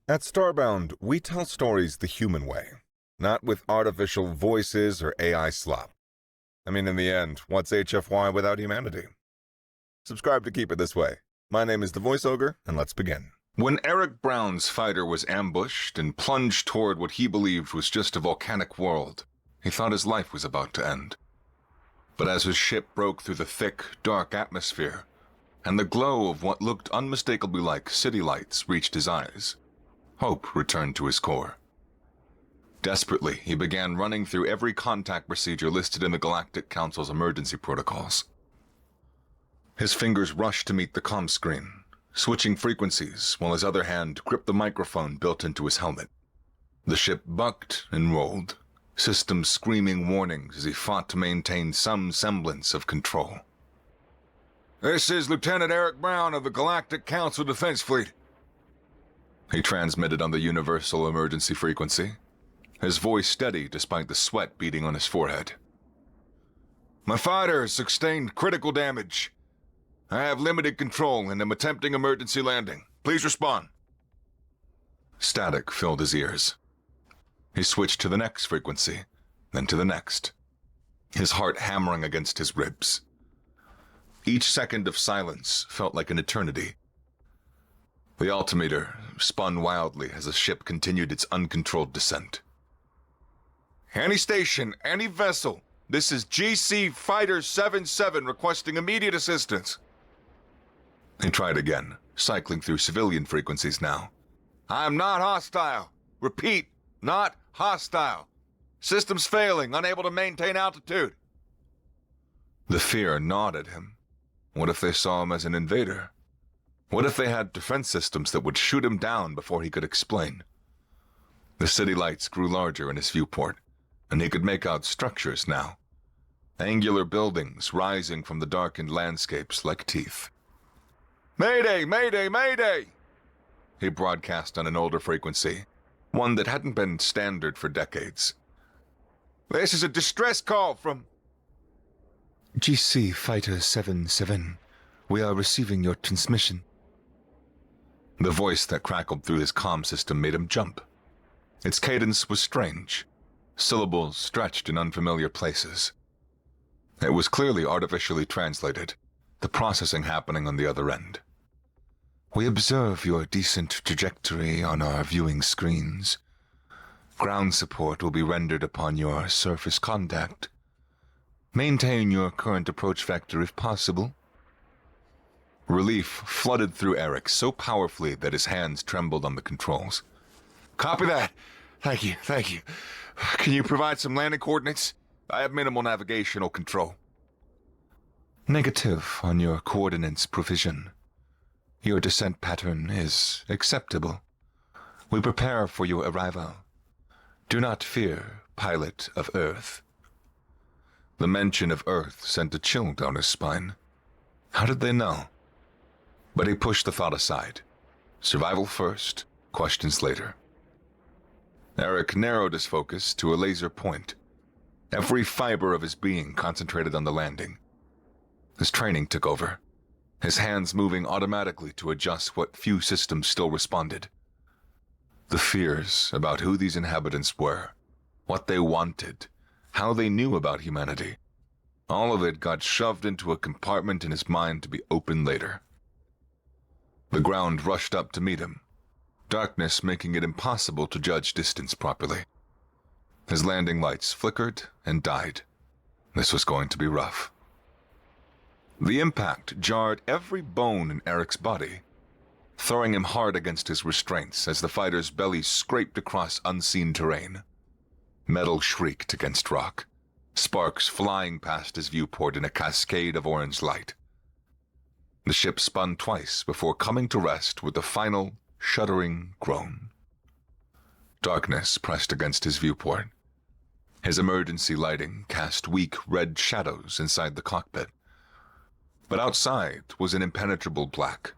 At Starbound, we tell stories the human way, not with artificial voices or AI slop. I mean, in the end, what's HFY without humanity? Subscribe to keep it this way. My name is the Voice Ogre, and let's begin. When Eric Brown's fighter was ambushed and plunged toward what he believed was just a volcanic world, he thought his life was about to end. But as his ship broke through the thick, dark atmosphere, and the glow of what looked unmistakably like city lights reached his eyes, hope returned to his core. Desperately, he began running through every contact procedure listed in the Galactic Council's emergency protocols. His fingers rushed to meet the comm screen, switching frequencies while his other hand gripped the microphone built into his helmet. The ship bucked and rolled, systems screaming warnings as he fought to maintain some semblance of control. "This is Lieutenant Eric Brown of the Galactic Council Defense Fleet," he transmitted on the universal emergency frequency, his voice steady despite the sweat beading on his forehead. "My fighter has sustained critical damage. I have limited control and am attempting emergency landing. Please respond." Static filled his ears. He switched to the next frequency, then to the next, his heart hammering against his ribs. Each second of silence felt like an eternity. The altimeter spun wildly as the ship continued its uncontrolled descent. "Any station, any vessel. This is GC Fighter 77 requesting immediate assistance." He tried again, cycling through civilian frequencies now. "I am not hostile. Repeat, not hostile. Systems failing, unable to maintain altitude." The fear gnawed at him. What if they saw him as an invader? What if they had defense systems that would shoot him down before he could explain? The city lights grew larger in his viewport, and he could make out structures now. Angular buildings rising from the darkened landscapes like teeth. "Mayday! Mayday! Mayday!" he broadcast on an older frequency, one that hadn't been standard for decades. "This is a distress call from..." GC Fighter 77, we are receiving your transmission. The voice that crackled through his comm system made him jump. Its cadence was strange, syllables stretched in unfamiliar places. It was clearly artificially translated, the processing happening on the other end. We observe your decent trajectory on our viewing screens. Ground support will be rendered upon your surface contact. Maintain your current approach vector if possible. Relief flooded through Eric so powerfully that his hands trembled on the controls. "Copy that. Thank you, thank you. Can you provide some landing coordinates? I have minimal navigational control." Negative on your coordinates provision. Your descent pattern is acceptable. We prepare for your arrival. Do not fear, pilot of Earth. The mention of Earth sent a chill down his spine. How did they know? But he pushed the thought aside. Survival first, questions later. Eric narrowed his focus to a laser point, every fiber of his being concentrated on the landing. His training took over, his hands moving automatically to adjust what few systems still responded. The fears about who these inhabitants were, what they wanted, how they knew about humanity, all of it got shoved into a compartment in his mind to be opened later. The ground rushed up to meet him, darkness making it impossible to judge distance properly. His landing lights flickered and died. This was going to be rough. The impact jarred every bone in Eric's body, throwing him hard against his restraints as the fighter's belly scraped across unseen terrain. Metal shrieked against rock, sparks flying past his viewport in a cascade of orange light. The ship spun twice before coming to rest with a final, shuddering groan. Darkness pressed against his viewport. His emergency lighting cast weak red shadows inside the cockpit. But outside was an impenetrable black.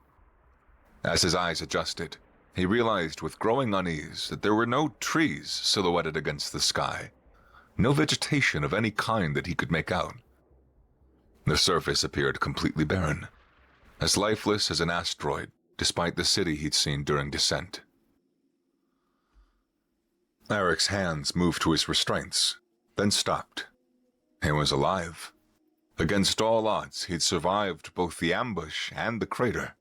As his eyes adjusted, he realized with growing unease that there were no trees silhouetted against the sky, no vegetation of any kind that he could make out. The surface appeared completely barren, as lifeless as an asteroid, despite the city he'd seen during descent. Eric's hands moved to his restraints, then stopped. He was alive. Against all odds, he'd survived both the ambush and the crater.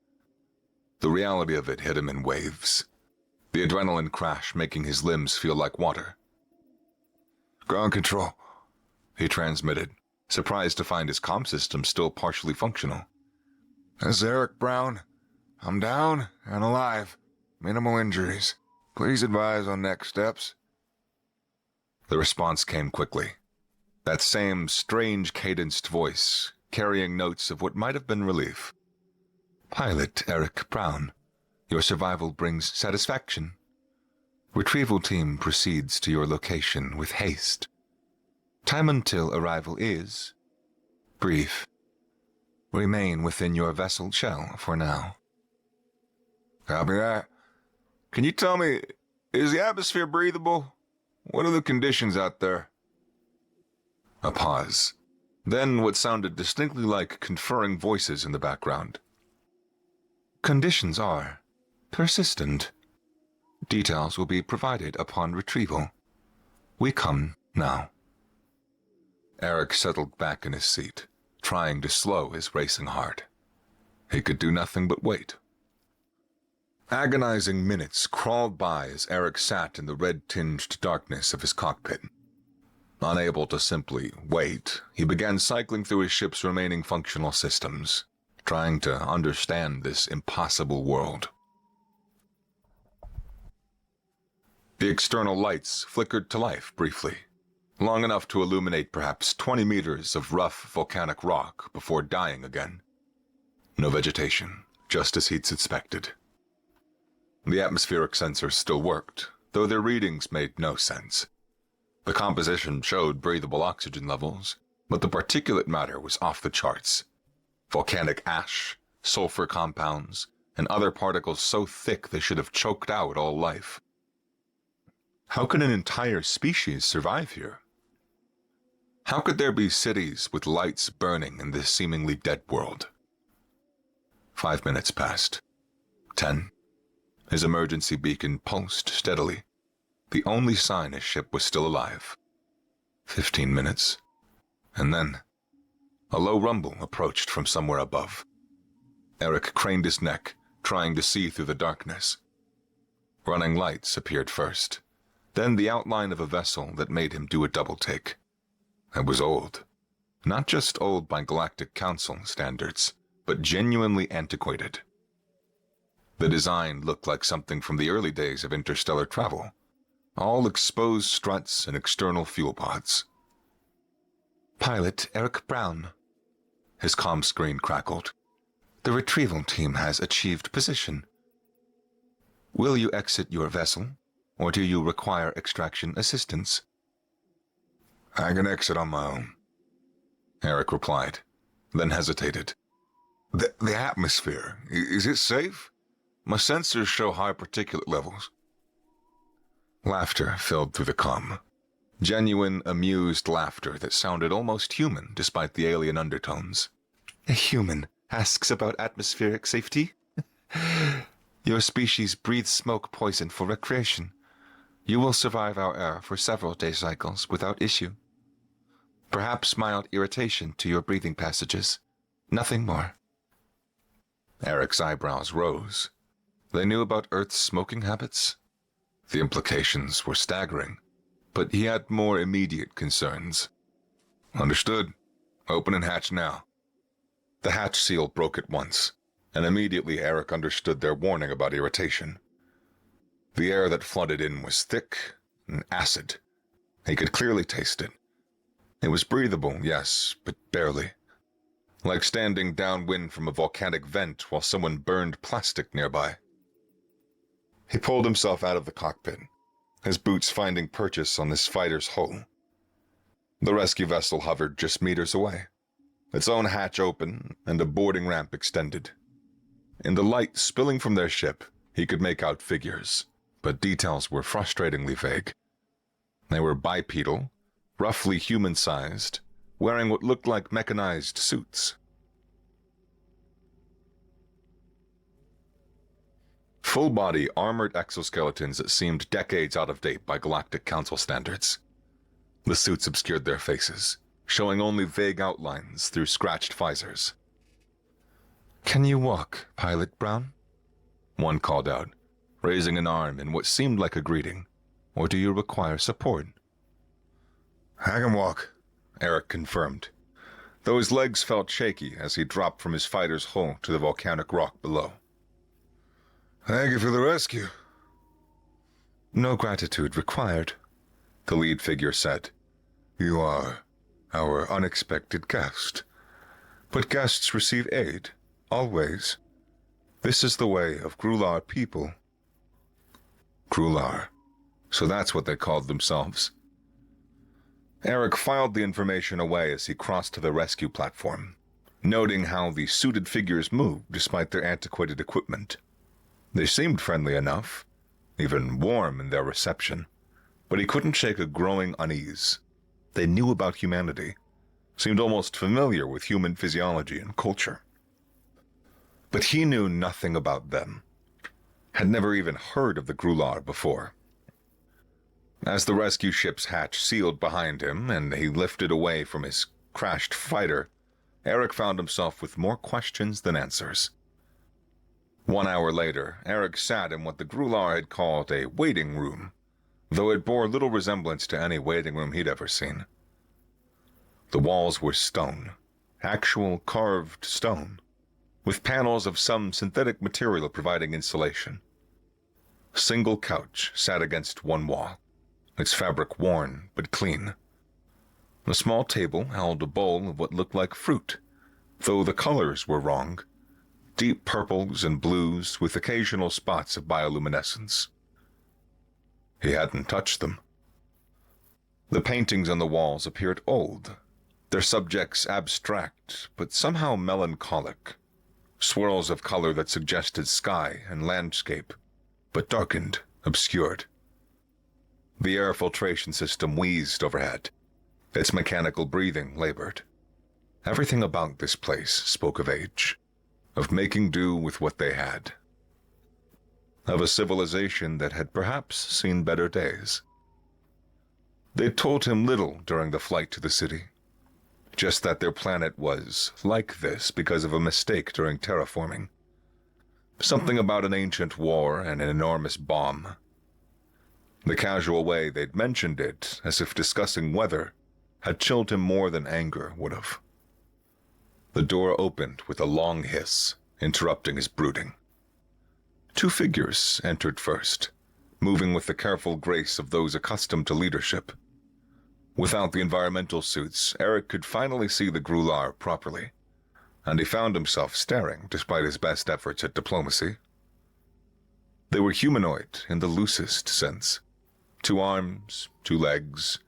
The reality of it hit him in waves, the adrenaline crash making his limbs feel like water. "Ground control," he transmitted, surprised to find his comm system still partially functional. "This is Eric Brown. I'm down and alive. Minimal injuries. Please advise on next steps." The response came quickly. That same strange cadenced voice, carrying notes of what might have been relief. "Pilot Eric Brown, your survival brings satisfaction. Retrieval team proceeds to your location with haste. Time until arrival is brief. Remain within your vessel shell for now." "Copy that. Can you tell me, is the atmosphere breathable? What are the conditions out there?" A pause. Then what sounded distinctly like conferring voices in the background. "Conditions are persistent. Details will be provided upon retrieval. We come now." Eric settled back in his seat, trying to slow his racing heart. He could do nothing but wait. Agonizing minutes crawled by as Eric sat in the red-tinged darkness of his cockpit. Unable to simply wait, he began cycling through his ship's remaining functional systems, trying to understand this impossible world. The external lights flickered to life briefly, long enough to illuminate perhaps 20 meters of rough volcanic rock before dying again. No vegetation, just as he'd suspected. The atmospheric sensors still worked, though their readings made no sense. The composition showed breathable oxygen levels, but the particulate matter was off the charts. Volcanic ash, sulfur compounds, and other particles so thick they should have choked out all life. How could an entire species survive here? How could there be cities with lights burning in this seemingly dead world? 5 minutes passed. 10. His emergency beacon pulsed steadily, the only sign his ship was still alive. 15 minutes. And then, a low rumble approached from somewhere above. Eric craned his neck, trying to see through the darkness. Running lights appeared first, then the outline of a vessel that made him do a double-take. It was old. Not just old by Galactic Council standards, but genuinely antiquated. The design looked like something from the early days of interstellar travel. All exposed struts and external fuel pods. "Pilot Eric Brown." His comm screen crackled. "The retrieval team has achieved position. Will you exit your vessel, or do you require extraction assistance?" "I can exit on my own," Eric replied, then hesitated. The atmosphere, is it safe? My sensors show high particulate levels." Laughter filled through the comm. Genuine, amused laughter that sounded almost human despite the alien undertones. "A human asks about atmospheric safety? Your species breathes smoke poison for recreation. You will survive our air for several day cycles without issue. Perhaps mild irritation to your breathing passages. Nothing more." Eric's eyebrows rose. They knew about Earth's smoking habits. The implications were staggering, but he had more immediate concerns. "Understood. Open hatch now." The hatch seal broke at once, and immediately Eric understood their warning about irritation. The air that flooded in was thick and acid. He could clearly taste it. It was breathable, yes, but barely. Like standing downwind from a volcanic vent while someone burned plastic nearby. He pulled himself out of the cockpit, his boots finding purchase on this fighter's hull. The rescue vessel hovered just meters away, its own hatch open and a boarding ramp extended. In the light spilling from their ship, he could make out figures, but details were frustratingly vague. They were bipedal, roughly human-sized, wearing what looked like mechanized suits. Full-body armored exoskeletons that seemed decades out of date by Galactic Council standards. The suits obscured their faces, showing only vague outlines through scratched visors. "Can you walk, Pilot Brown?" one called out, raising an arm in what seemed like a greeting. "Or do you require support?" "I can walk," Eric confirmed, though his legs felt shaky as he dropped from his fighter's hull to the volcanic rock below. "Thank you for the rescue." "No gratitude required," the lead figure said. "You are our unexpected guest. But guests receive aid, always. This is the way of Grular people." Grular. So that's what they called themselves. Eric filed the information away as he crossed to the rescue platform, noting how the suited figures moved despite their antiquated equipment. They seemed friendly enough, even warm in their reception, but he couldn't shake a growing unease. They knew about humanity, seemed almost familiar with human physiology and culture. But he knew nothing about them, had never even heard of the Grular before. As the rescue ship's hatch sealed behind him and he lifted away from his crashed fighter, Eric found himself with more questions than answers. 1 hour later, Eric sat in what the Grular had called a waiting room, though it bore little resemblance to any waiting room he'd ever seen. The walls were stone, actual carved stone, with panels of some synthetic material providing insulation. A single couch sat against one wall, its fabric worn but clean. A small table held a bowl of what looked like fruit, though the colors were wrong. Deep purples and blues with occasional spots of bioluminescence. He hadn't touched them. The paintings on the walls appeared old, their subjects abstract but somehow melancholic, swirls of color that suggested sky and landscape, but darkened, obscured. The air filtration system wheezed overhead, its mechanical breathing labored. Everything about this place spoke of age, of making do with what they had, of a civilization that had perhaps seen better days. They'd told him little during the flight to the city, just that their planet was like this because of a mistake during terraforming. Something about an ancient war and an enormous bomb. The casual way they'd mentioned it, as if discussing weather, had chilled him more than anger would have. The door opened with a long hiss, interrupting his brooding. 2 figures entered first, moving with the careful grace of those accustomed to leadership. Without the environmental suits, Eric could finally see the Grular properly, and he found himself staring despite his best efforts at diplomacy. They were humanoid in the loosest sense. 2 arms, 2 legs,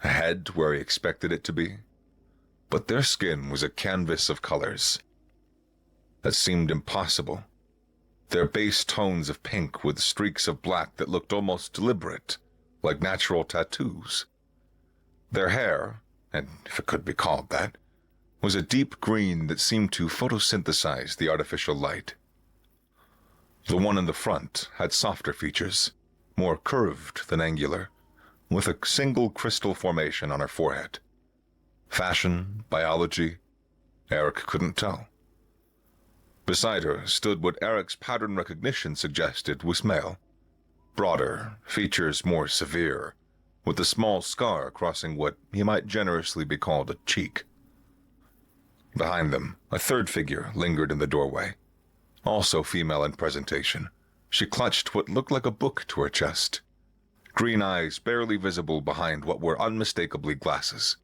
a head where he expected it to be. But their skin was a canvas of colors that seemed impossible. Their base tones of pink with streaks of black that looked almost deliberate, like natural tattoos. Their hair, and if it could be called that, was a deep green that seemed to photosynthesize the artificial light. The one in the front had softer features, more curved than angular, with a single crystal formation on her forehead. Fashion, biology, Eric couldn't tell. Beside her stood what Eric's pattern recognition suggested was male. Broader, features more severe, with a small scar crossing what he might generously be called a cheek. Behind them, a third figure lingered in the doorway. Also female in presentation, she clutched what looked like a book to her chest. Green eyes barely visible behind what were unmistakably glasses,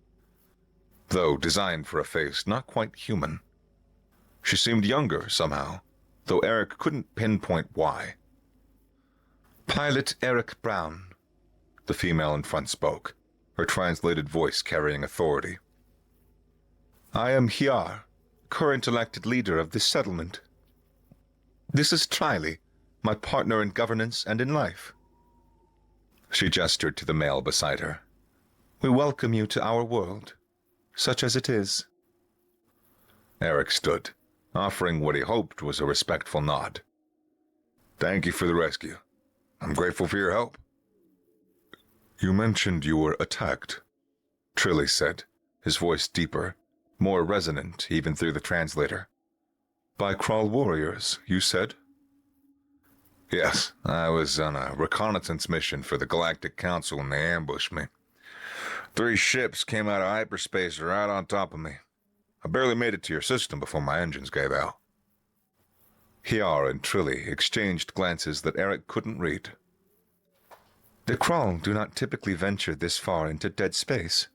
though designed for a face not quite human. She seemed younger somehow, though Eric couldn't pinpoint why. "Pilot Eric Brown," the female in front spoke, her translated voice carrying authority. "I am Hiar, current elected leader of this settlement. This is Triley, my partner in governance and in life." She gestured to the male beside her. "We welcome you to our world, such as it is." Eric stood, offering what he hoped was a respectful nod. Thank you for the rescue. I'm grateful for your help. You mentioned you were attacked, Trilly said, his voice deeper, more resonant even through the translator. By Crawl warriors, you said? Yes, I was on a reconnaissance mission for the Galactic Council and they ambushed me. 3 ships came out of hyperspace right on top of me. I barely made it to your system before my engines gave out. Hiar and Trilly exchanged glances that Eric couldn't read. The Crawl do not typically venture this far into dead space,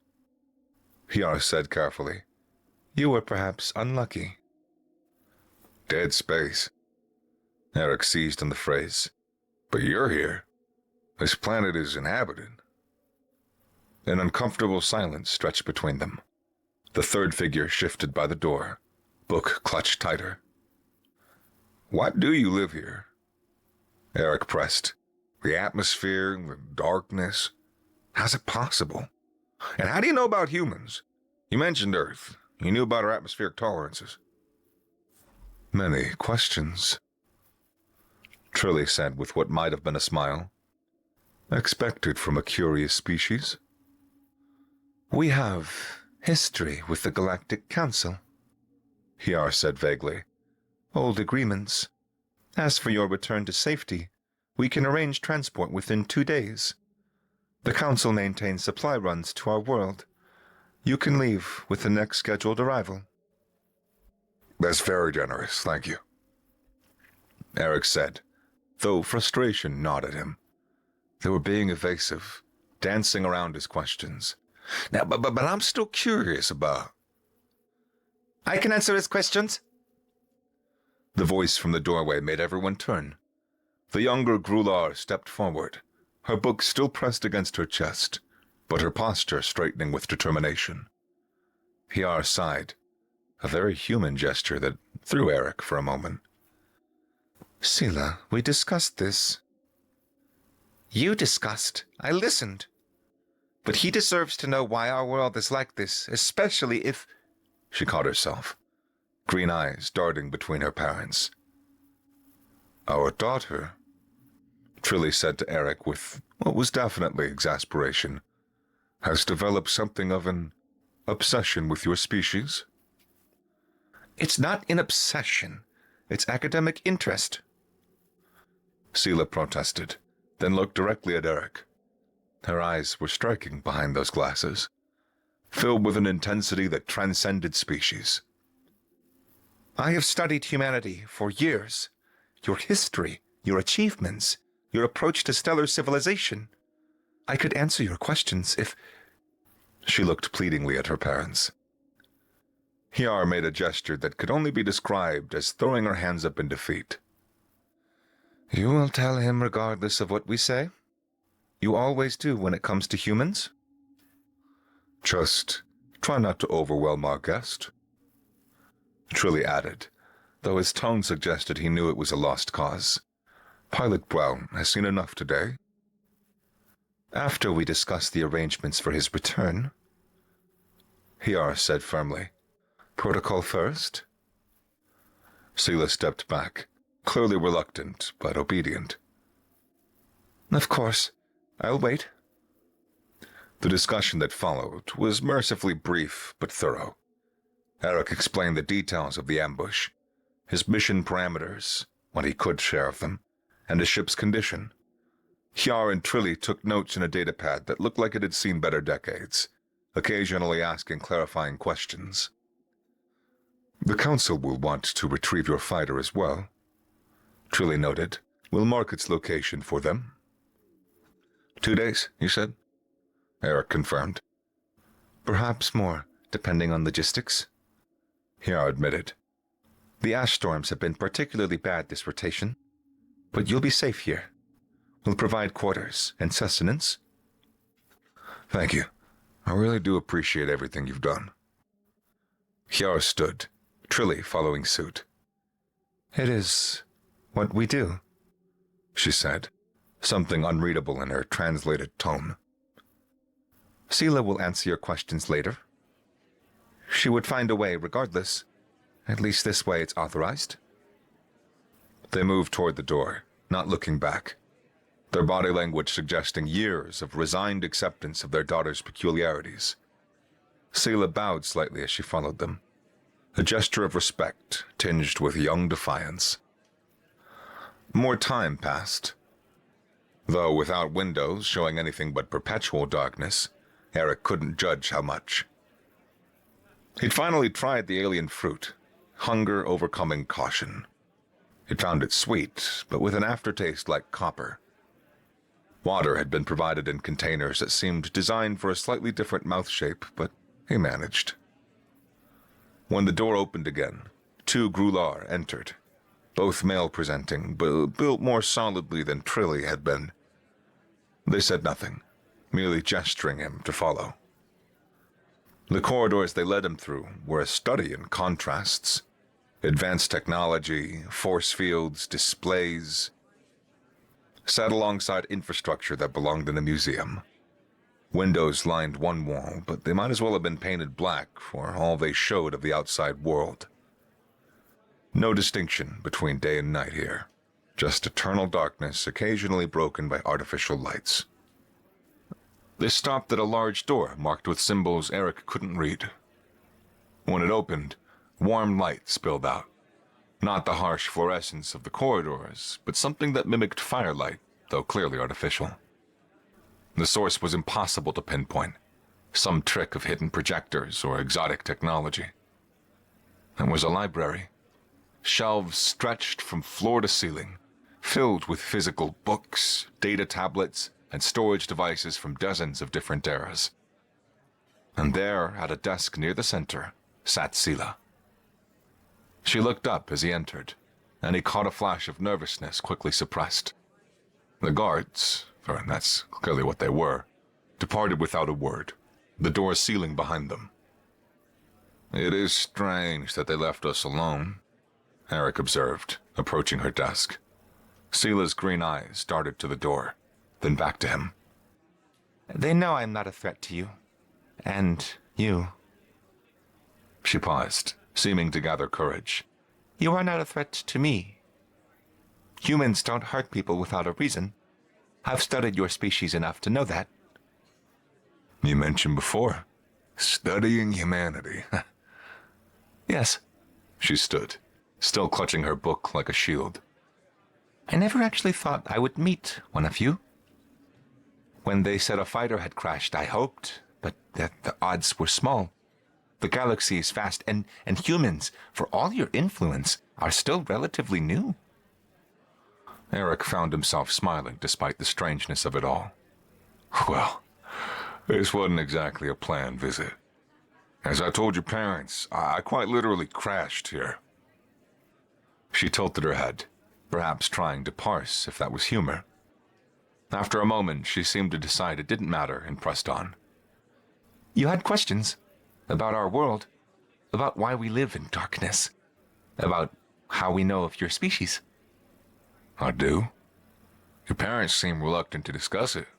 Hiar said carefully. You were perhaps unlucky. Dead space? Eric seized on the phrase. But you're here. This planet is inhabited. An uncomfortable silence stretched between them. The third figure shifted by the door, book clutched tighter. Why do you live here? Eric pressed. The atmosphere, the darkness. How's it possible? And how do you know about humans? You mentioned Earth. You knew about our atmospheric tolerances. Many questions, Trilly said with what might have been a smile. Expected from a curious species. We have history with the Galactic Council, Hiar said vaguely. Old agreements. As for your return to safety, we can arrange transport within 2 days. The Council maintains supply runs to our world. You can leave with the next scheduled arrival. That's very generous, thank you, Eric said, though frustration gnawed at him. They were being evasive, dancing around his questions. Now, but I'm still curious about... I can answer his questions. The voice from the doorway made everyone turn. The younger Grular stepped forward, her book still pressed against her chest, but her posture straightening with determination. Hiar sighed, a very human gesture that threw Eric for a moment. Sela, we discussed this. You discussed. I listened. But he deserves to know why our world is like this, especially if... She caught herself, green eyes darting between her parents. Our daughter, Trilly said to Eric with what was definitely exasperation, has developed something of an obsession with your species. It's not an obsession. It's academic interest. Sela protested, then looked directly at Eric. Her eyes were striking behind those glasses, filled with an intensity that transcended species. I have studied humanity for years. Your history, your achievements, your approach to stellar civilization. I could answer your questions if... She looked pleadingly at her parents. Hiar made a gesture that could only be described as throwing her hands up in defeat. You will tell him regardless of what we say? You always do when it comes to humans? Just try not to overwhelm our guest, Trilly added, though his tone suggested he knew it was a lost cause. Pilot Brown has seen enough today. After we discuss the arrangements for his return, Hiar said firmly. Protocol first? Sela stepped back, clearly reluctant but obedient. Of course. I'll wait. The discussion that followed was mercifully brief but thorough. Eric explained the details of the ambush, his mission parameters, what he could share of them, and his ship's condition. Hiar and Trilly took notes in a datapad that looked like it had seen better decades, occasionally asking clarifying questions. The Council will want to retrieve your fighter as well, Trilly noted. We'll mark its location for them. 2 days, you said? Eric confirmed. Perhaps more, depending on logistics, Hiar admitted. The ash storms have been particularly bad this rotation, but you'll be safe here. We'll provide quarters and sustenance. Thank you. I really do appreciate everything you've done. Hiar stood, Trilly following suit. It is what we do, she said, something unreadable in her translated tone. Sela will answer your questions later. She would find a way regardless. At least this way it's authorized. They moved toward the door, not looking back, their body language suggesting years of resigned acceptance of their daughter's peculiarities. Seela bowed slightly as she followed them, a gesture of respect tinged with young defiance. More time passed. Though without windows showing anything but perpetual darkness, Eric couldn't judge how much. He'd finally tried the alien fruit, hunger overcoming caution. He'd found it sweet, but with an aftertaste like copper. Water had been provided in containers that seemed designed for a slightly different mouth shape, but he managed. When the door opened again, 2 Grular entered, both male-presenting, but built more solidly than Trilly had been. They said nothing, merely gesturing him to follow. The corridors they led him through were a study in contrasts. Advanced technology, force fields, displays, sat alongside infrastructure that belonged in a museum. Windows lined one wall, but they might as well have been painted black for all they showed of the outside world. No distinction between day and night here, just eternal darkness occasionally broken by artificial lights. They stopped at a large door marked with symbols Eric couldn't read. When it opened, warm light spilled out. Not the harsh fluorescence of the corridors, but something that mimicked firelight, though clearly artificial. The source was impossible to pinpoint, some trick of hidden projectors or exotic technology. It was a library. Shelves stretched from floor to ceiling, filled with physical books, data tablets, and storage devices from dozens of different eras. And there, at a desk near the center, sat Seela. She looked up as he entered, and he caught a flash of nervousness quickly suppressed. The guards, for that's clearly what they were, departed without a word, the door sealing behind them. "It is strange that they left us alone," Eric observed, approaching her desk. Seela's green eyes darted to the door, then back to him. "They know I'm not a threat to you. And you." She paused, seeming to gather courage. "You are not a threat to me. Humans don't hurt people without a reason. I've studied your species enough to know that." "You mentioned before, studying humanity." "Yes." She stood, still clutching her book like a shield. "I never actually thought I would meet one of you. When they said a fighter had crashed, I hoped, but that the odds were small. The galaxy is vast, and humans, for all your influence, are still relatively new." Eric found himself smiling despite the strangeness of it all. "Well, this wasn't exactly a planned visit. As I told your parents, I quite literally crashed here." She tilted her head, perhaps trying to parse if that was humor. After a moment, she seemed to decide it didn't matter and pressed on. "You had questions about our world, about why we live in darkness, about how we know of your species." "I do? Your parents seem reluctant to discuss it."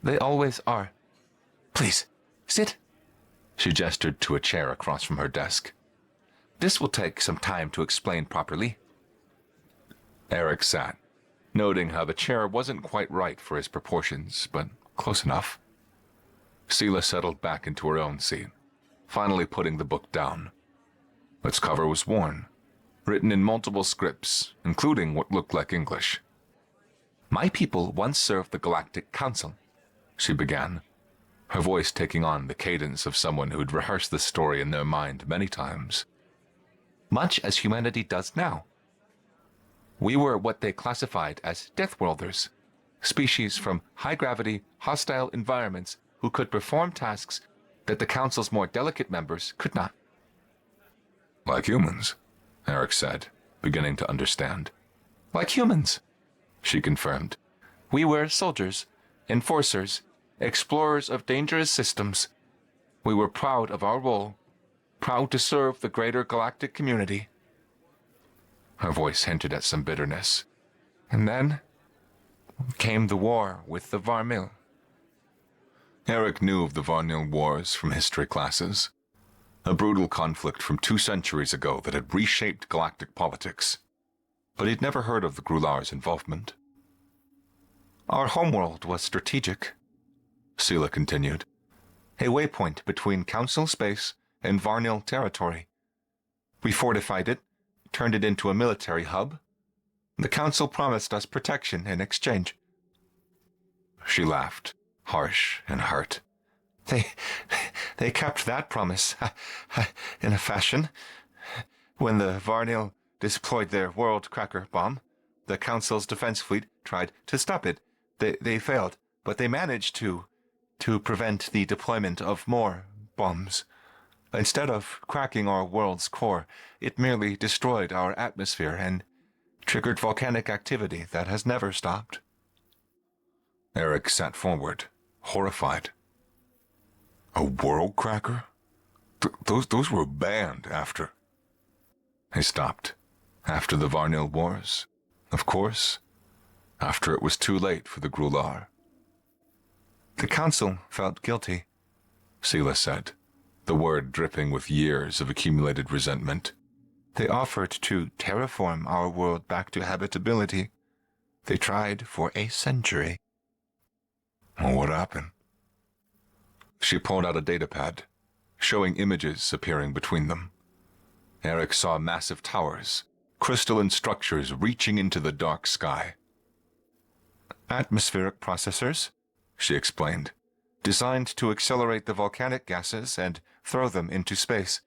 "They always are. Please, sit." She gestured to a chair across from her desk. "This will take some time to explain properly." Eric sat, noting how the chair wasn't quite right for his proportions, but close enough. Seela settled back into her own seat, finally putting the book down. Its cover was worn, written in multiple scripts, including what looked like English. "My people once served the Galactic Council," she began, her voice taking on the cadence of someone who'd rehearsed the story in their mind many times. "Much as humanity does now. We were what they classified as Deathworlders, species from high-gravity, hostile environments who could perform tasks that the Council's more delicate members could not." "Like humans," Eric said, beginning to understand. "Like humans," she confirmed. "We were soldiers, enforcers, explorers of dangerous systems. We were proud of our role, proud to serve the greater galactic community." Her voice hinted at some bitterness. "And then came the war with the Varmil." Eric knew of the Varnil Wars from history classes, a brutal conflict from 2 centuries ago that had reshaped galactic politics. but he'd never heard of the Grular's involvement. Our homeworld was strategic, Sela continued. A waypoint between Council space and Varnil territory. We fortified it, turned it into a military hub. The Council promised us protection in exchange. She laughed, harsh and hurt. They kept that promise, in a fashion. When the Varnil deployed their world cracker bomb, the Council's defense fleet tried to stop it. They failed, but they managed to prevent the deployment of more bombs. Instead of cracking our world's core, it merely destroyed our atmosphere and triggered volcanic activity that has never stopped. Eric sat forward, horrified. A world cracker? Those were banned after... He stopped. After the Varnil Wars, of course. After it was too late for the Grular. The Council felt guilty, Sela said, the word dripping with years of accumulated resentment. They offered to terraform our world back to habitability. They tried for a century. Well, what happened? She pulled out a datapad, showing images appearing between them. Eric saw massive towers, crystalline structures reaching into the dark sky. Atmospheric processors, she explained, designed to accelerate the volcanic gases and throw them into space.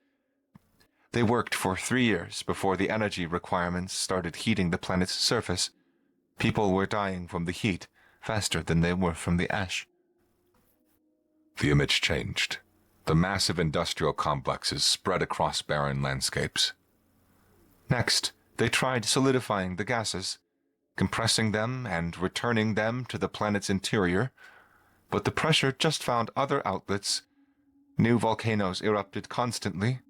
They worked for 3 years before the energy requirements started heating the planet's surface. People were dying from the heat faster than they were from the ash. The image changed. The massive industrial complexes spread across barren landscapes. Next, they tried solidifying the gases, compressing them and returning them to the planet's interior, but the pressure just found other outlets. New volcanoes erupted constantly.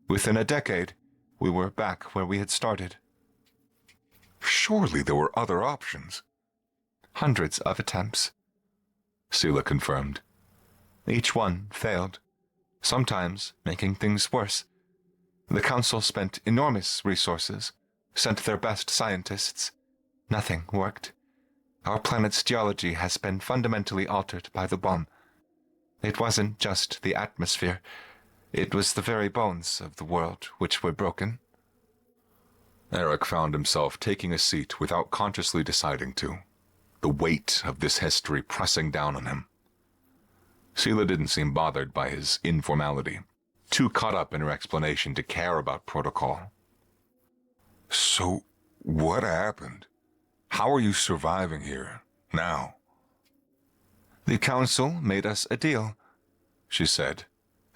Within a decade, we were back where we had started. Surely there were other options. Hundreds of attempts, Sela confirmed. Each one failed, sometimes making things worse. The Council spent enormous resources, sent their best scientists. Nothing worked. Our planet's geology has been fundamentally altered by the bomb. It wasn't just the atmosphere. It was the very bones of the world which were broken. Eric found himself taking a seat without consciously deciding to, the weight of this history pressing down on him. Sela didn't seem bothered by his informality, too caught up in her explanation to care about protocol. So, what happened? How are you surviving here, now? The Council made us a deal, she said,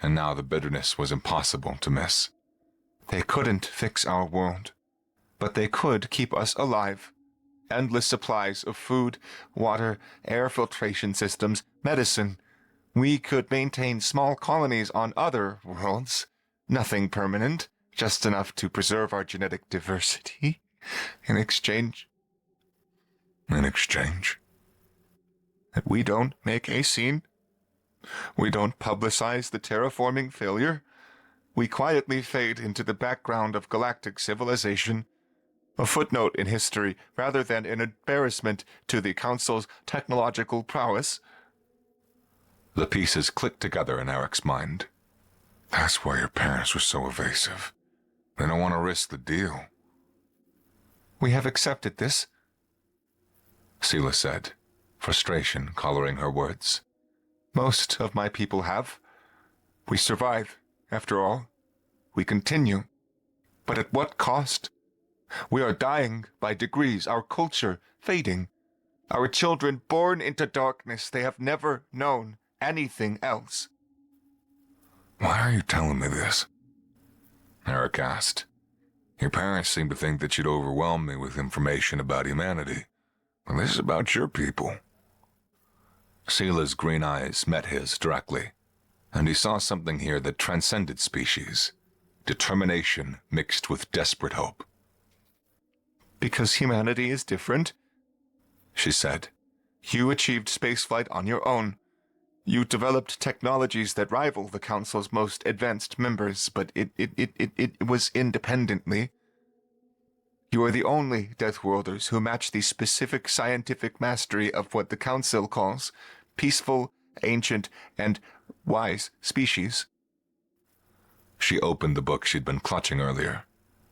and now the bitterness was impossible to miss. They couldn't fix our world, but they could keep us alive. Endless supplies of food, water, air filtration systems, medicine. We could maintain small colonies on other worlds. Nothing permanent, just enough to preserve our genetic diversity. In exchange... In exchange? That we don't make a scene. We don't publicize the terraforming failure. We quietly fade into the background of galactic civilization. A footnote in history rather than an embarrassment to the Council's technological prowess. The pieces clicked together in Eric's mind. That's why your parents were so evasive. They don't want to risk the deal. We have accepted this, Sela said, frustration coloring her words. Most of my people have. We survive, after all. We continue. But at what cost? We are dying by degrees, our culture fading. Our children born into darkness, they have never known anything else. Why are you telling me this? Eric asked. Your parents seem to think that you'd overwhelm me with information about humanity. Well, this is about your people. Sela's green eyes met his directly, and he saw something here that transcended species. Determination mixed with desperate hope. Because humanity is different, she said. You achieved spaceflight on your own. You developed technologies that rival the Council's most advanced members, but it was independently. You are the only Deathworlders who match the specific scientific mastery of what the Council calls peaceful, ancient, and wise species. She opened the book she'd been clutching earlier,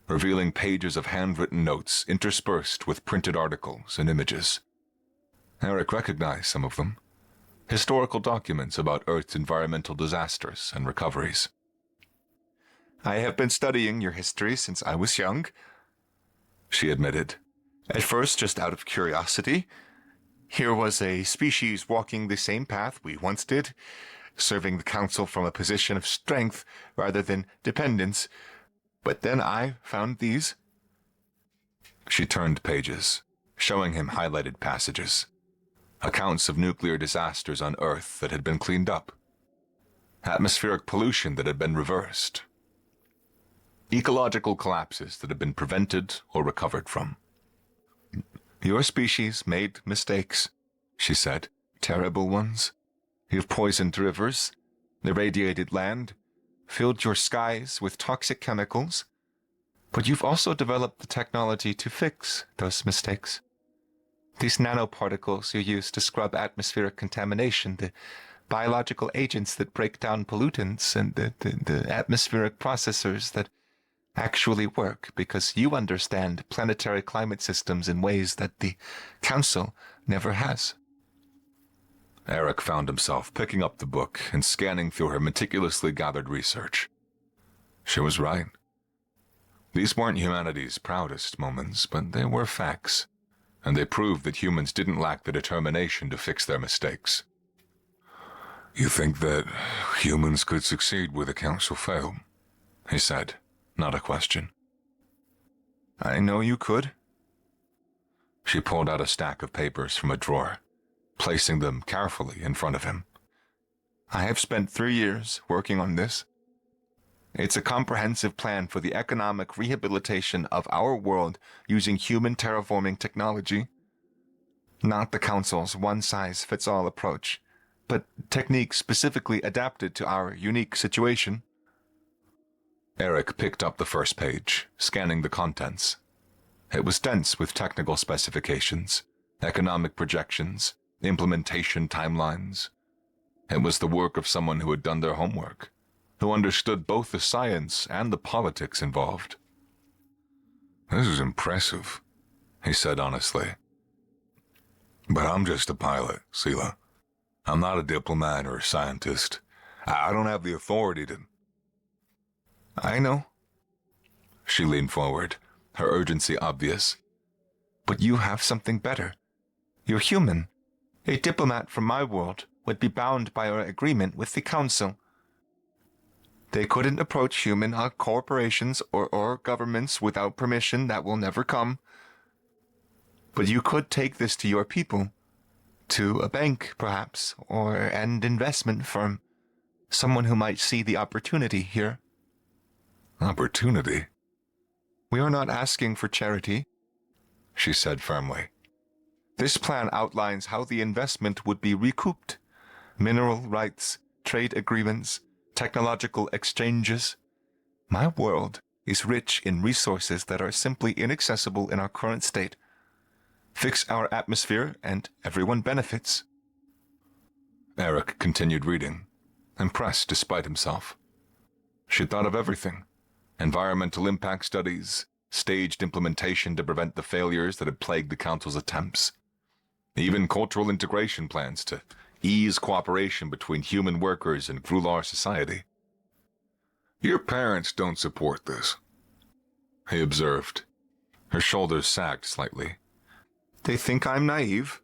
revealing pages of handwritten notes interspersed with printed articles and images. Eric recognized some of them. Historical documents about Earth's environmental disasters and recoveries. I have been studying your history since I was young, she admitted. At first, just out of curiosity. Here was a species walking the same path we once did, serving the Council from a position of strength rather than dependence. But then I found these. She turned pages, showing him highlighted passages. Accounts of nuclear disasters on Earth that had been cleaned up. Atmospheric pollution that had been reversed. Ecological collapses that had been prevented or recovered from. Your species made mistakes, she said. Terrible ones. You've poisoned rivers, irradiated land, filled your skies with toxic chemicals. But you've also developed the technology to fix those mistakes. These nanoparticles you use to scrub atmospheric contamination, the biological agents that break down pollutants, and the atmospheric processors that actually work because you understand planetary climate systems in ways that the Council never has. Eric found himself picking up the book and scanning through her meticulously gathered research. She was right. These weren't humanity's proudest moments, but they were facts, and they proved that humans didn't lack the determination to fix their mistakes. You think that humans could succeed where the Council failed? He said, not a question. I know you could. She pulled out a stack of papers from a drawer, placing them carefully in front of him. I have spent 3 years working on this. It's a comprehensive plan for the economic rehabilitation of our world using human terraforming technology. Not the Council's one-size-fits-all approach, but techniques specifically adapted to our unique situation. Eric picked up the first page, scanning the contents. It was dense with technical specifications, economic projections, implementation timelines. It was the work of someone who had done their homework, who understood both the science and the politics involved. This is impressive, he said honestly. But I'm just a pilot, Sela. I'm not a diplomat or a scientist. I don't have the authority to... I know. She leaned forward, her urgency obvious. But you have something better. You're human. A diplomat from my world would be bound by our agreement with the Council. They couldn't approach human corporations or governments without permission. That will never come. But you could take this to your people. To a bank, perhaps, or an investment firm. Someone who might see the opportunity here. Opportunity? We are not asking for charity, she said firmly. This plan outlines how the investment would be recouped. Mineral rights, trade agreements, technological exchanges. My world is rich in resources that are simply inaccessible in our current state. Fix our atmosphere and everyone benefits. Eric continued reading, impressed despite himself. She'd thought of everything. Environmental impact studies, staged implementation to prevent the failures that had plagued the Council's attempts. Even cultural integration plans to ease cooperation between human workers and Grular society. Your parents don't support this, he observed. Her shoulders sagged slightly. They think I'm naive,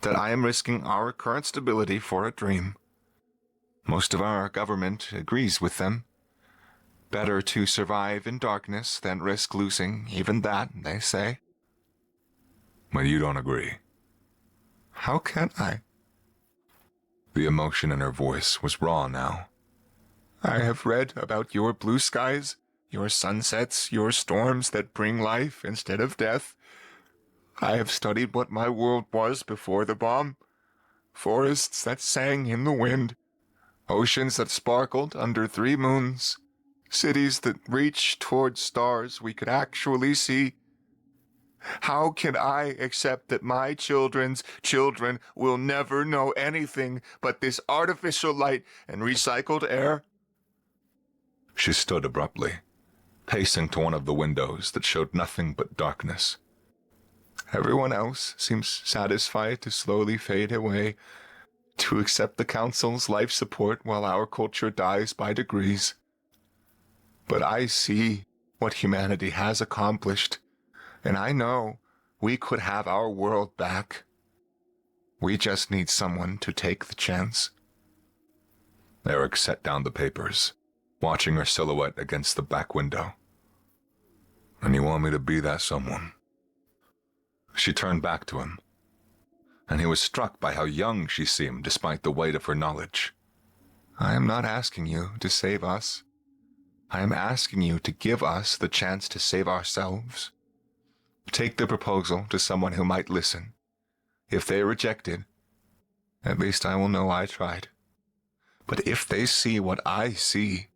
that I am risking our current stability for a dream. Most of our government agrees with them. Better to survive in darkness than risk losing even that, they say. But you don't agree. How can I? The emotion in her voice was raw now. I have read about your blue skies, your sunsets, your storms that bring life instead of death. I have studied what my world was before the bomb. Forests that sang in the wind. Oceans that sparkled under 3 moons. Cities that reach towards stars we could actually see. How can I accept that my children's children will never know anything but this artificial light and recycled air? She stood abruptly, pacing to one of the windows that showed nothing but darkness. Everyone else seems satisfied to slowly fade away, to accept the Council's life support while our culture dies by degrees. But I see what humanity has accomplished, and I know we could have our world back. We just need someone to take the chance. Eric set down the papers, watching her silhouette against the back window. And you want me to be that someone? She turned back to him, and he was struck by how young she seemed despite the weight of her knowledge. I am not asking you to save us. I am asking you to give us the chance to save ourselves. Take the proposal to someone who might listen. If they reject it, at least I will know I tried. But if they see what I see,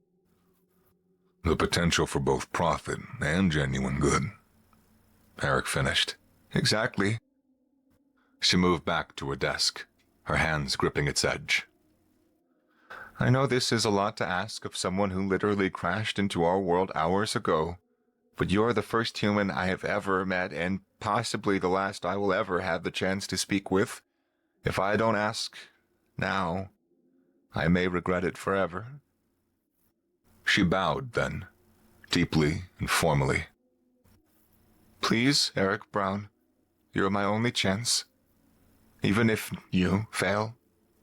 the potential for both profit and genuine good, Eric finished. Exactly. She moved back to her desk, her hands gripping its edge. I know this is a lot to ask of someone who literally crashed into our world hours ago, but you're the first human I have ever met and possibly the last I will ever have the chance to speak with. If I don't ask now, I may regret it forever. She bowed then, deeply and formally. Please, Eric Brown, you're my only chance. Even if you fail,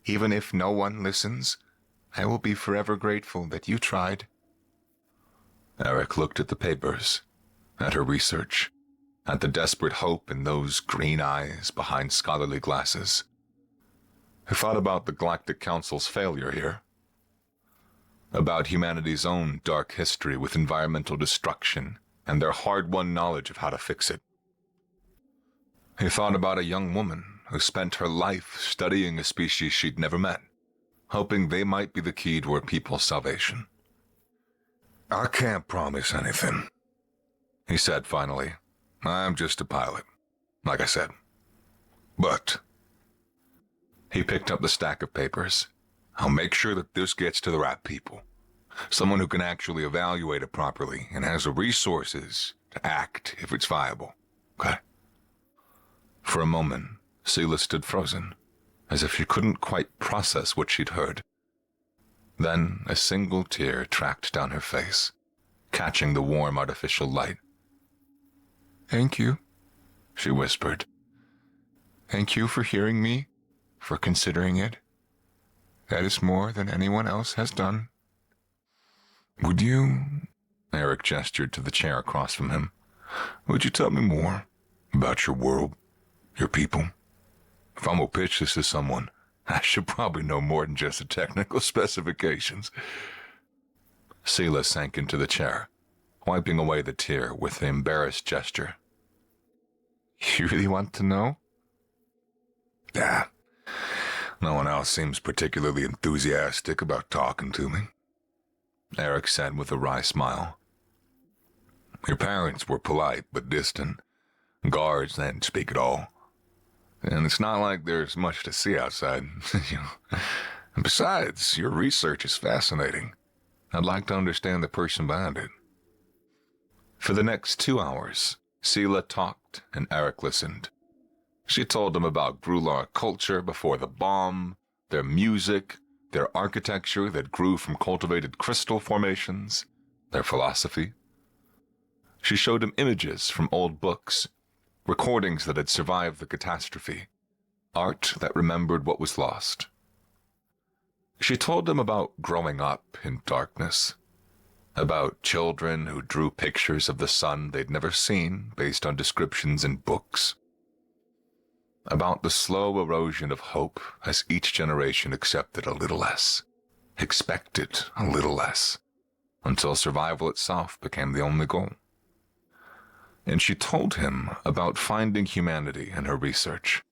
even if no one listens, I will be forever grateful that you tried. Eric looked at the papers, at her research, at the desperate hope in those green eyes behind scholarly glasses. He thought about the Galactic Council's failure here, about humanity's own dark history with environmental destruction and their hard-won knowledge of how to fix it. He thought about a young woman who spent her life studying a species she'd never met, hoping they might be the key to her people's salvation. I can't promise anything, he said finally. I'm just a pilot, like I said. But he picked up the stack of papers. I'll make sure that this gets to the right people. Someone who can actually evaluate it properly and has the resources to act if it's viable. Okay? For a moment, Seela stood frozen, as if she couldn't quite process what she'd heard. Then a single tear tracked down her face, catching the warm artificial light. Thank you, she whispered. Thank you for hearing me, for considering it. That is more than anyone else has done. Would you, Eric gestured to the chair across from him, would you tell me more about your world, your people? If I'm gonna pitch this to someone, I should probably know more than just the technical specifications. Seela sank into the chair, wiping away the tear with an embarrassed gesture. You really want to know? Yeah. No one else seems particularly enthusiastic about talking to me, Eric said with a wry smile. Your parents were polite but distant. Guards didn't speak at all. And it's not like there's much to see outside, And besides, your research is fascinating. I'd like to understand the person behind it. For the next 2 hours, Seela talked and Eric listened. She told him about Grular culture before the bomb, their music, their architecture that grew from cultivated crystal formations, their philosophy. She showed him images from old books, recordings that had survived the catastrophe, art that remembered what was lost. She told him about growing up in darkness, about children who drew pictures of the sun they'd never seen based on descriptions in books, about the slow erosion of hope as each generation accepted a little less, expected a little less, until survival itself became the only goal. And she told him about finding humanity in her research,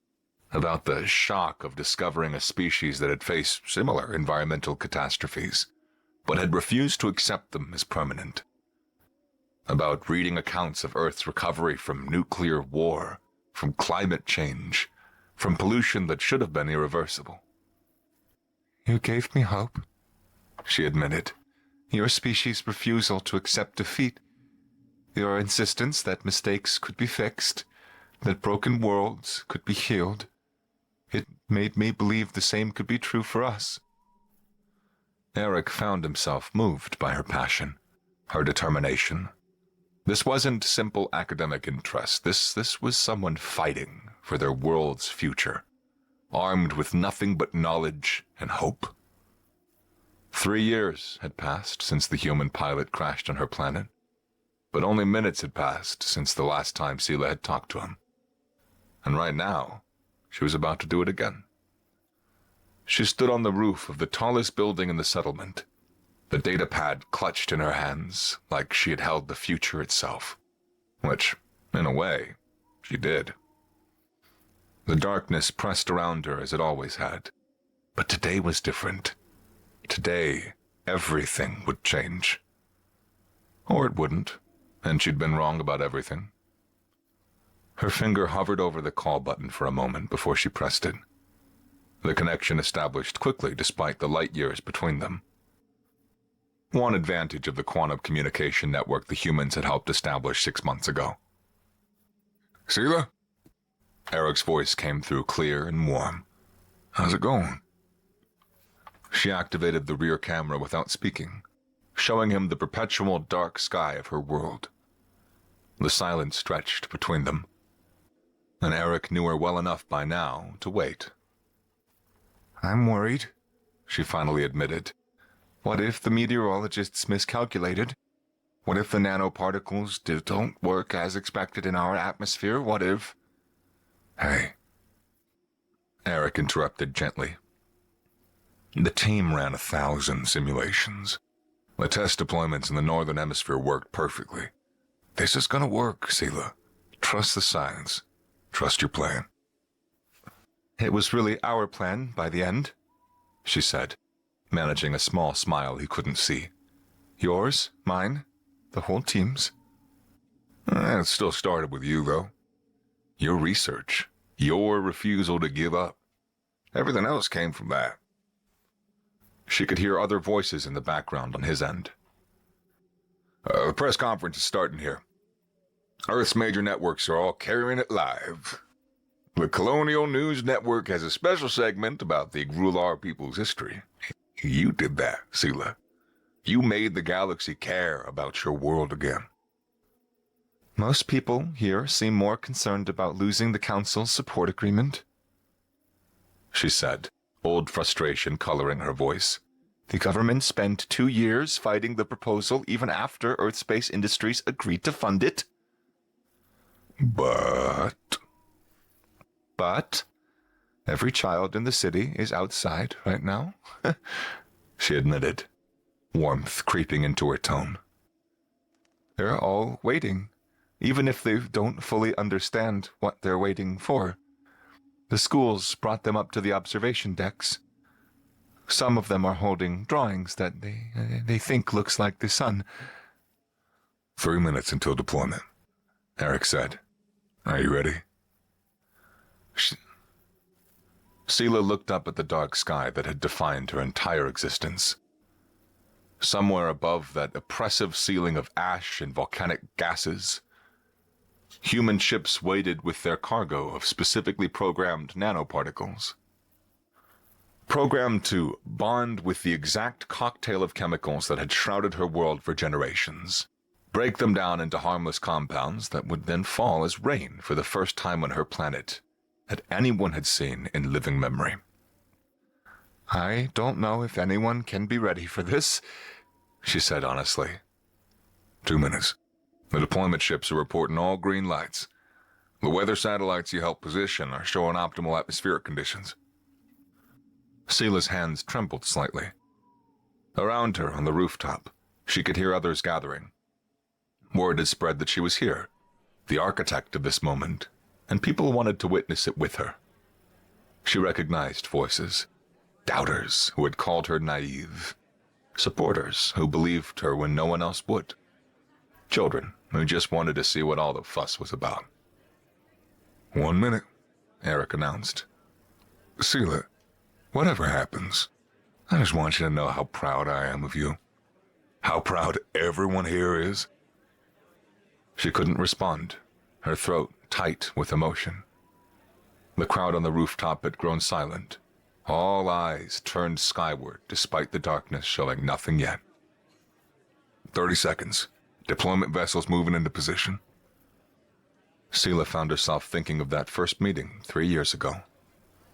about the shock of discovering a species that had faced similar environmental catastrophes, but had refused to accept them as permanent. About reading accounts of Earth's recovery from nuclear war, from climate change, from pollution that should have been irreversible. You gave me hope, she admitted. Your species' refusal to accept defeat, your insistence that mistakes could be fixed, that broken worlds could be healed. It made me believe the same could be true for us. Eric found himself moved by her passion, her determination. This wasn't simple academic interest. This was someone fighting for their world's future, armed with nothing but knowledge and hope. 3 years had passed since the human pilot crashed on her planet, but only minutes had passed since the last time Sela had talked to him. And right now, she was about to do it again. She stood on the roof of the tallest building in the settlement, the data pad clutched in her hands like she had held the future itself, which, in a way, she did. The darkness pressed around her as it always had, but today was different. Today, everything would change. Or it wouldn't, and she'd been wrong about everything. Her finger hovered over the call button for a moment before she pressed it. The connection established quickly despite the light years between them. One advantage of the quantum communication network the humans had helped establish 6 months ago. Sela? Eric's voice came through clear and warm. How's it going? She activated the rear camera without speaking, showing him the perpetual dark sky of her world. The silence stretched between them, and Eric knew her well enough by now to wait. I'm worried, she finally admitted. What if the meteorologists miscalculated? What if the nanoparticles don't work as expected in our atmosphere? What if... Hey, Eric interrupted gently. The team ran 1,000 simulations. The test deployments in the Northern Hemisphere worked perfectly. This is gonna work, Sela. Trust the science. Trust your plan. It was really our plan by the end, she said, managing a small smile he couldn't see. Yours, mine, the whole team's. It still started with you, though. Your research, your refusal to give up. Everything else came from that. She could hear other voices in the background on his end. The press conference is starting here. Earth's major networks are all carrying it live. The Colonial News Network has a special segment about the Grular people's history. You did that, Sela. You made the galaxy care about your world again. Most people here seem more concerned about losing the Council's support agreement, she said, old frustration coloring her voice. The government spent 2 years fighting the proposal even after Earth-Space Industries agreed to fund it. But every child in the city is outside right now, she admitted, warmth creeping into her tone. They're all waiting, even if they don't fully understand what they're waiting for. The schools brought them up to the observation decks. Some of them are holding drawings that they think looks like the sun. 3 minutes until deployment, Eric said. Are you ready? Sela looked up at the dark sky that had defined her entire existence. Somewhere above that oppressive ceiling of ash and volcanic gases, human ships waited with their cargo of specifically programmed nanoparticles. Programmed to bond with the exact cocktail of chemicals that had shrouded her world for generations, break them down into harmless compounds that would then fall as rain for the first time on her planet that anyone had seen in living memory. I don't know if anyone can be ready for this, she said honestly. 2 minutes. The deployment ships are reporting all green lights. The weather satellites you helped position are showing optimal atmospheric conditions. Sela's hands trembled slightly. Around her on the rooftop, she could hear others gathering. Word had spread that she was here, the architect of this moment, and people wanted to witness it with her. She recognized voices, doubters who had called her naive, Supporters who believed her when no one else would. Children who just wanted to see what all the fuss was about. 1 minute, Eric announced. Seela, whatever happens, I just want you to know how proud I am of you. How proud everyone here is. She couldn't respond, her throat tight with emotion. The crowd on the rooftop had grown silent, all eyes turned skyward despite the darkness showing nothing yet. 30 seconds. Deployment vessels moving into position. Seela found herself thinking of that first meeting 3 years ago,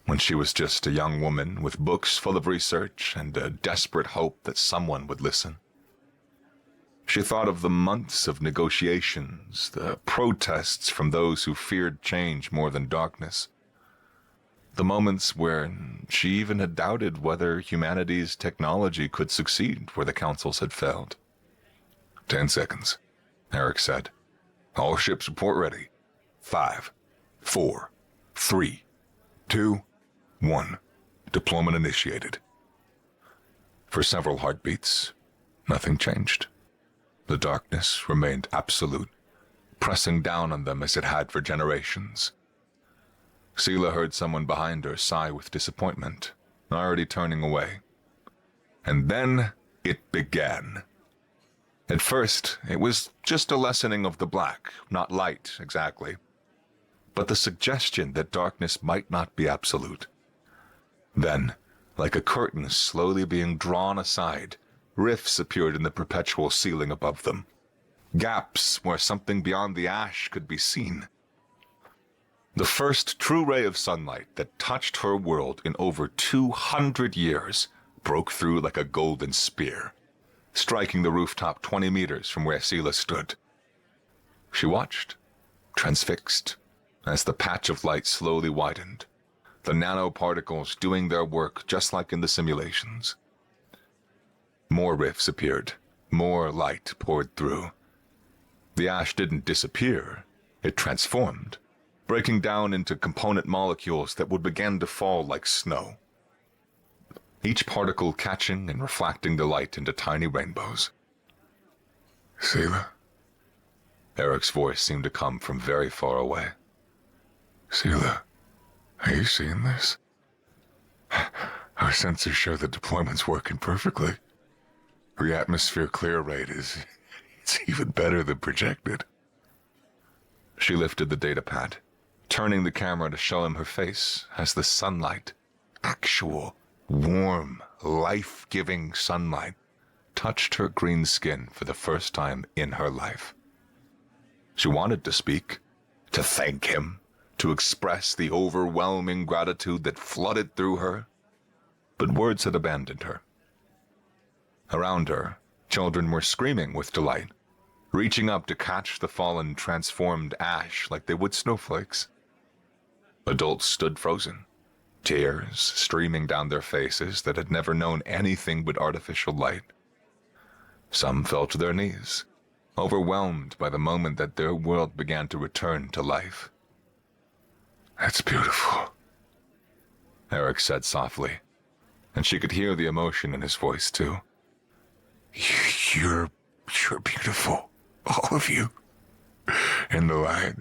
when she was just a young woman with books full of research and a desperate hope that someone would listen. She thought of the months of negotiations, the protests from those who feared change more than darkness, the moments where she even had doubted whether humanity's technology could succeed where the councils had failed. 10 seconds, Eric said. All ships report ready. 5, 4, 3, 2, 1. Deployment initiated. For several heartbeats, nothing changed. The darkness remained absolute, pressing down on them as it had for generations. Seela heard someone behind her sigh with disappointment, already turning away. And then it began. At first, it was just a lessening of the black, not light exactly, but the suggestion that darkness might not be absolute. Then, like a curtain slowly being drawn aside, rifts appeared in the perpetual ceiling above them, gaps where something beyond the ash could be seen. The first true ray of sunlight that touched her world in over 200 years broke through like a golden spear, striking the rooftop 20 meters from where Seela stood. She watched, transfixed, as the patch of light slowly widened, the nanoparticles doing their work just like in the simulations. More rifts appeared, more light poured through. The ash didn't disappear, it transformed, breaking down into component molecules that would begin to fall like snow, each particle catching and reflecting the light into tiny rainbows. Seela? Eric's voice seemed to come from very far away. Seela, are you seeing this? Our sensors show the deployment's working perfectly. The atmosphere clear rate it's even better than projected. She lifted the datapad, turning the camera to show him her face as the sunlight, actual, warm, life-giving sunlight, touched her green skin for the first time in her life. She wanted to speak, to thank him, to express the overwhelming gratitude that flooded through her, but words had abandoned her. Around her, children were screaming with delight, reaching up to catch the fallen, transformed ash like they would snowflakes. Adults stood frozen, tears streaming down their faces that had never known anything but artificial light. Some fell to their knees, overwhelmed by the moment that their world began to return to life. That's beautiful, Eric said softly, and she could hear the emotion in his voice too. You're beautiful, all of you, in the light.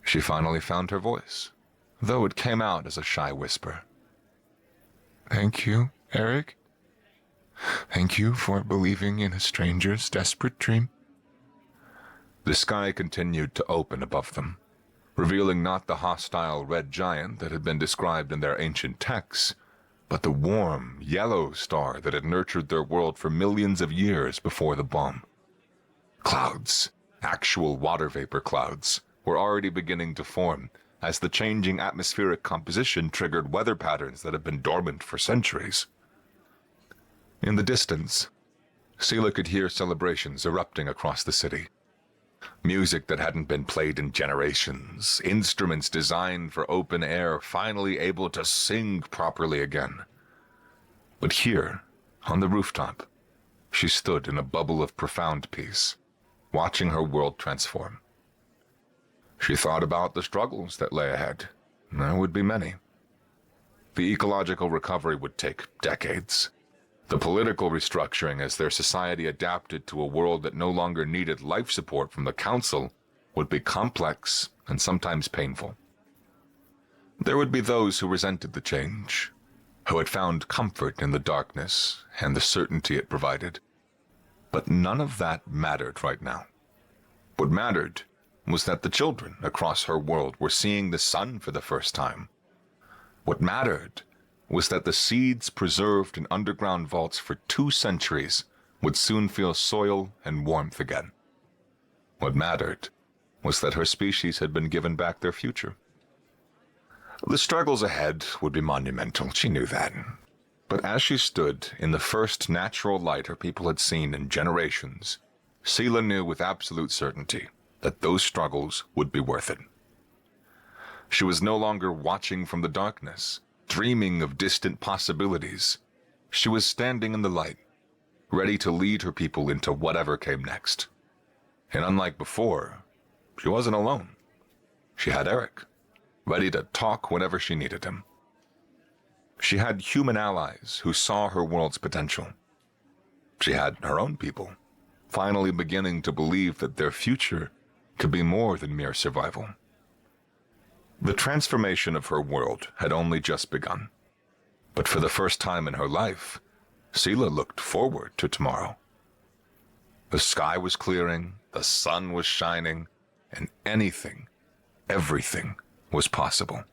She finally found her voice, though it came out as a shy whisper. Thank you, Eric. Thank you for believing in a stranger's desperate dream. The sky continued to open above them, revealing not the hostile red giant that had been described in their ancient texts, but the warm, yellow star that had nurtured their world for millions of years before the bomb. Clouds, actual water vapor clouds, were already beginning to form as the changing atmospheric composition triggered weather patterns that had been dormant for centuries. In the distance, Seela could hear celebrations erupting across the city. Music that hadn't been played in generations, instruments designed for open air finally able to sing properly again. But here, on the rooftop, she stood in a bubble of profound peace, watching her world transform. She thought about the struggles that lay ahead. There would be many. The ecological recovery would take decades. The political restructuring as their society adapted to a world that no longer needed life support from the Council would be complex and sometimes painful. There would be those who resented the change, who had found comfort in the darkness and the certainty it provided. But none of that mattered right now. What mattered was that the children across her world were seeing the sun for the first time. What mattered was that the seeds preserved in underground vaults for 2 centuries would soon feel soil and warmth again. What mattered was that her species had been given back their future. The struggles ahead would be monumental, she knew that. But as she stood in the first natural light her people had seen in generations, Sela knew with absolute certainty that those struggles would be worth it. She was no longer watching from the darkness, dreaming of distant possibilities. She was standing in the light, ready to lead her people into whatever came next. And unlike before, she wasn't alone. She had Eric, ready to talk whenever she needed him. She had human allies who saw her world's potential. She had her own people, finally beginning to believe that their future could be more than mere survival. The transformation of her world had only just begun, but for the first time in her life, Sela looked forward to tomorrow. The sky was clearing, the sun was shining, and anything, everything was possible.